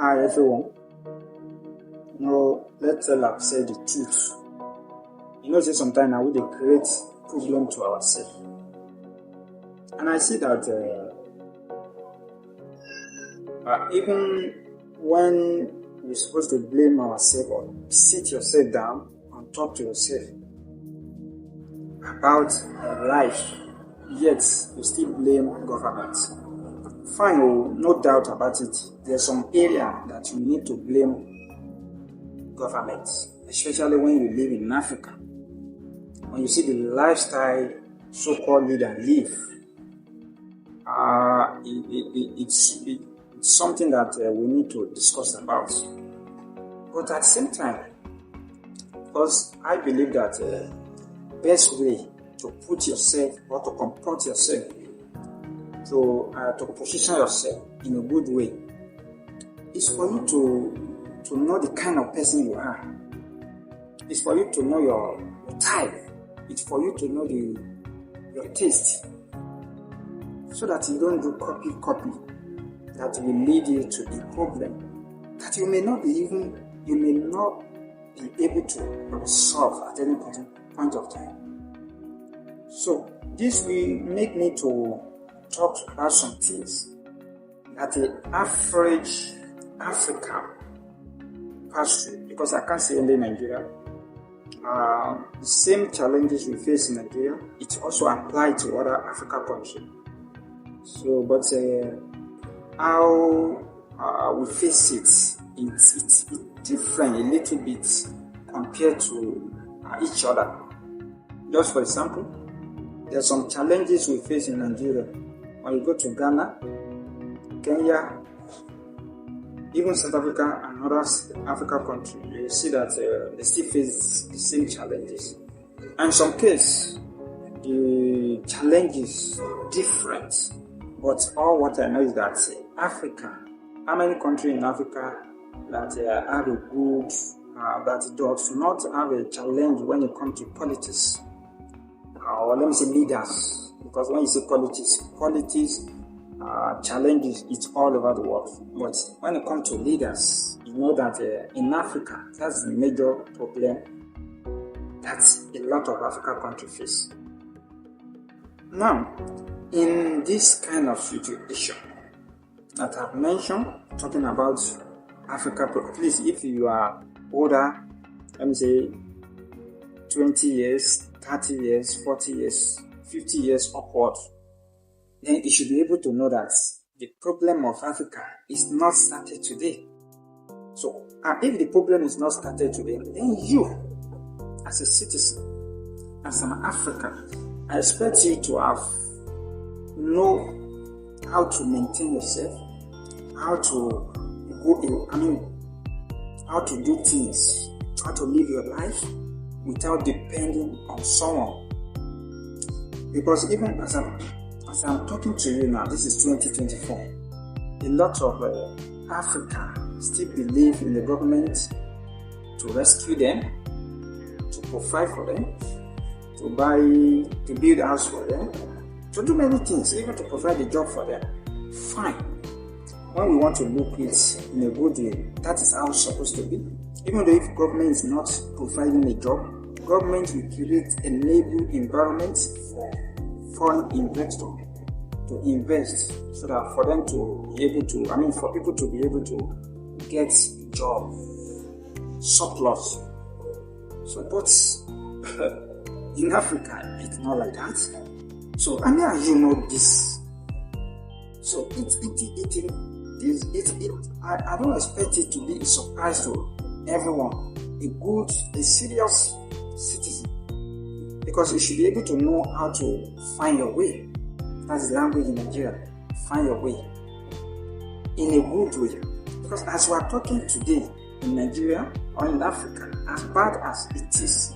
Hi everyone. Let's say the truth. Say sometimes now we dey create problem to ourselves. And I see that even when you're supposed to blame ourselves or sit yourself down and talk to yourself about life, yet you still blame government. Fine, no doubt about it. There's some area that you need to blame government, especially when you live in Africa. When you see the lifestyle so-called leader live, it's something that we need to discuss about. But at the same time, because I believe that best way to put yourself or to confront yourself, to position yourself in a good way, is for you to know the kind of person you are. It's for you to know your type. It's for you to know your taste, so that you don't do copy that will lead you to the problem that you may not be able to solve at any point of time. So this will make me to talk about some things that the average African pass through, because I can't say only Nigeria. The same challenges we face in Nigeria, it also applies to other African countries. So, but how we face it, it's different a little bit compared to each other. Just for example, there are some challenges we face in Nigeria. When you go to Ghana, Kenya, even South Africa and other African countries, you see that they still face the same challenges. And in some cases, the challenges are different. But all what I know is that Africa, how many countries in Africa that have a good, that does not have a challenge when it comes to politics? Or let me say leaders. Because when you say politics, challenges, it's all over the world. But when it comes to leaders, you know that in Africa, that's the major problem that a lot of African countries face. Now, in this kind of situation that I've mentioned, talking about Africa, at least if you are older, let me say 20 years, 30 years, 40 years, 50 years upward, then you should be able to know that the problem of Africa is not started today. So, if the problem is not started today, then you, as a citizen, as an African, I expect you to know how to maintain yourself, how to do things, how to live your life without depending on someone. Because even as I'm talking to you now, this is 2024. A lot of Africa still believe in the government to rescue them, to provide for them, to build a house for them, to do many things, even to provide a job for them. Fine. When we want to look it in a good way, that is how it's supposed to be. Even though if government is not providing a job, government will create a enabling environment for foreign investors to invest, so that for them to be able to, for people to be able to get job, surplus. So, but in Africa, it's not like that. So, you know this. So, I don't expect it to be a surprise to everyone, a serious citizen, because you should be able to know how to find your way. That's the language in Nigeria. Find your way in a good way. Because as we are talking today in Nigeria or in Africa, as bad as it is,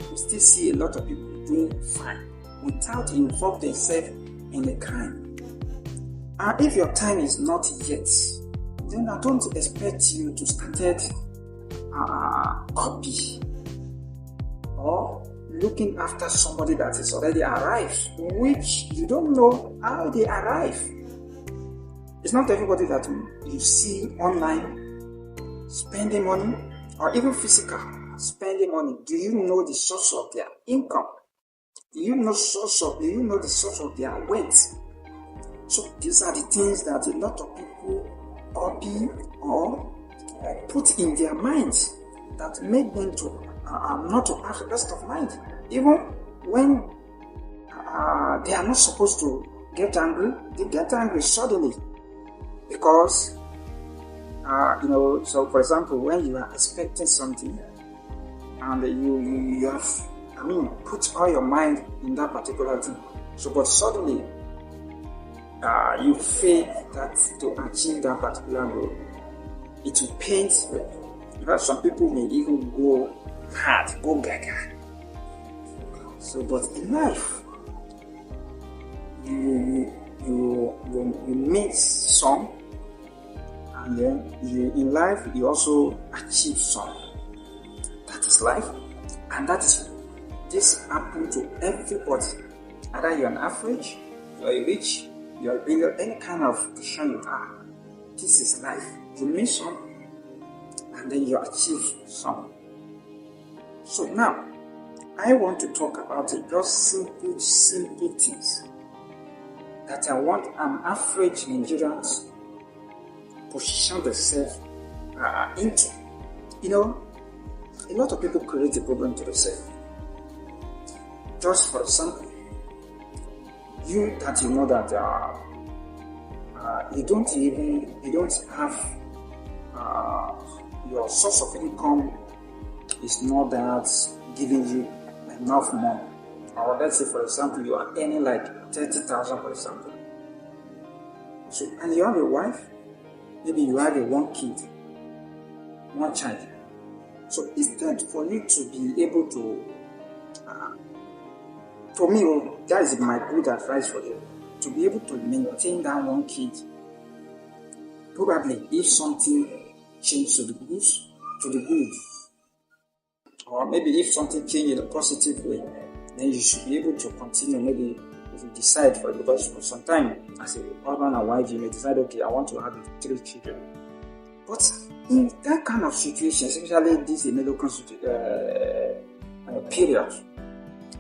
we still see a lot of people doing fine without involving themselves in a crime. And if your time is not yet, then I don't expect you to start copy or looking after somebody that is already arrived, which you don't know how they arrive. It's not everybody that you see online spending money, or even physical spending money. Do you know the source of their income? Do you know the source of their wealth? So these are the things that a lot of people copy or put in their minds that make them to not to have rest of mind, even when they are not supposed to get angry. They get angry suddenly because so for example, when you are expecting something and you have put all your mind in that particular thing, so but suddenly you fail that to achieve that particular goal, it will pain you. Because some people may even go hard, go gaga. So, but in life, you meet some, and then in life you also achieve some. That is life, and this happens to everybody. Either you're an average, you're rich, you're in any kind of position you are. This is life. You meet some, and then you achieve some. So now, I want to talk about it, just simple things that I want an average Nigerian position themselves into. A lot of people create a problem to themselves. Just for example, you know that you don't have your source of income is not that giving you enough money. Or let's say, for example, you are earning like 30,000, for example. So, and you have a wife, maybe you have one child. So instead for you to be able to, for me, that is my good advice for you, to be able to maintain that one kid. Probably if something changes to the good, or maybe if something changes in a positive way, then you should be able to continue. Maybe if you decide for it, because for some time as a husband and wife, you may decide, okay, I want to have 3 children. But in that kind of situation, especially this middle period,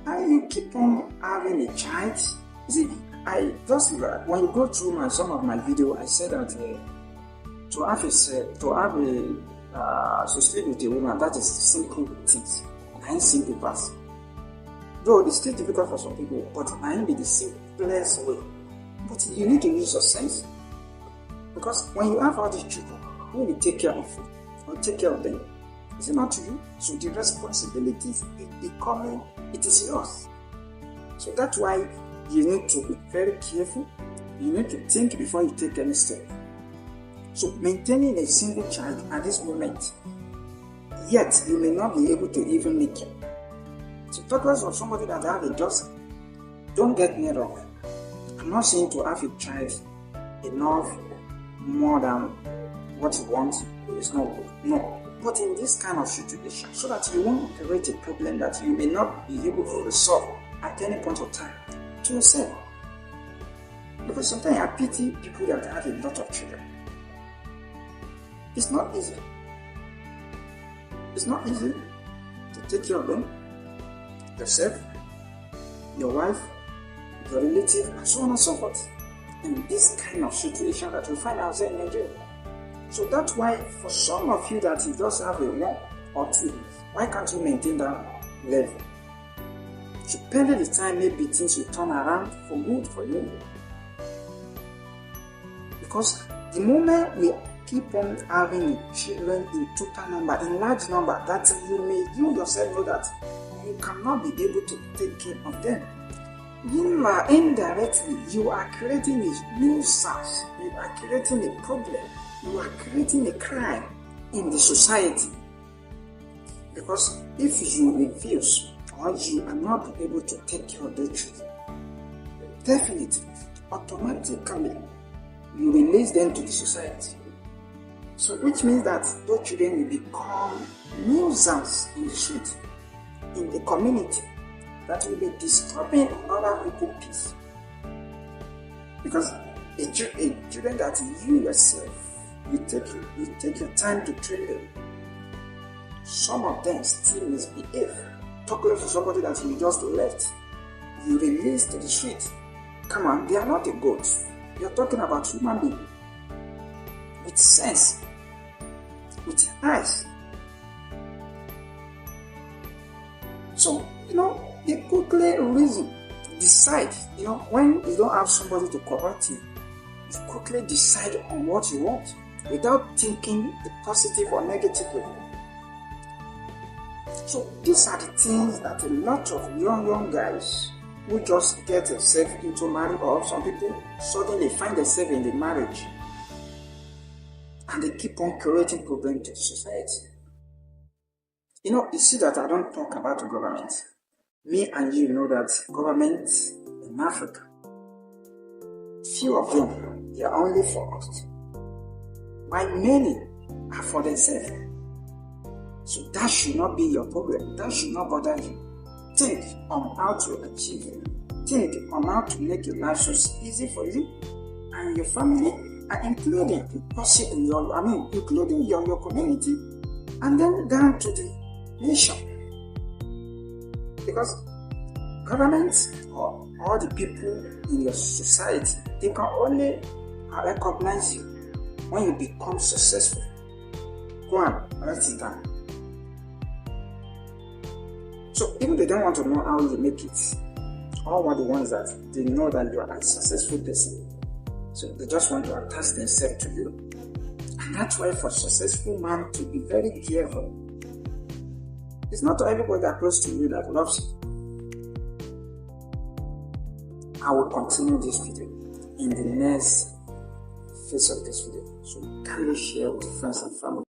and you keep on having a child. You see, I just when you go through some of my video, I said that to sleep with a woman, that is simple things. I ain't simple pass. Though it's still difficult for some people, but I ain't be the simplest way. But you need to use your sense, because when you have all these children, who will take care of you or take care of them? Is it not to you? So the responsibility it is yours. So that's why you need to be very careful. You need to think before you take any step. So maintaining a single child at this moment, yet you may not be able to even make it. So talkers of somebody that have a daughter, don't get me wrong. I'm not saying to have a child enough more than what you want is not good. No. But in this kind of situation, so that you won't create a problem that you may not be able to resolve at any point of time to yourself. Because sometimes I pity people that have a lot of children. It's not easy. It's not easy to take care of them, yourself, your wife, your relative, and so on and so forth. In this kind of situation that we find ourselves in Nigeria. So that's why for some of you that you just have a 1 or 2, why can't you maintain that level? So pending the time, maybe things will turn around for good for you. Because the moment we keep on having children in total number, in large number, that you yourself know that you cannot be able to take care of them. Indirectly, you are creating a nuisance, you are creating a problem, you are creating a crime in the society. Because if you refuse or you are not able to take care of the children, definitely, automatically, you release them to the society. So which means that those children will become nuisance in the street, in the community, that will be disturbing other people's peace. Because children that you yourself, you take your time to train them. Some of them still misbehave. Talk less to somebody that you just left. You release to the street. Come on, they are not a goat. You're talking about human being with sense, with eyes. So, they quickly reason, decide. When you don't have somebody to correct you quickly decide on what you want without thinking the positive or negative way. So these are the things that a lot of young guys who just get themselves into marriage, or some people suddenly find themselves in the marriage and they keep on creating problems to the society. You see that I don't talk about the government. Me and you know that government in Africa, few of them, they are only for us, while many are for themselves. So that should not be your problem. That should not bother you. Think on how to achieve it. Think on how to make your life so easy for you and your family, and including including your community, and then down to the nation. Because governments or all the people in your society, they can only recognize you when you become successful. Go and write it down. So even they don't want to know how you make it, all are the ones that they know that you are a successful person. So they just want to attach themselves to you. And that's why for a successful man to be very careful. It's not everybody that close to you that loves you. I will continue this video in the next phase of this video. So kindly share with friends and family.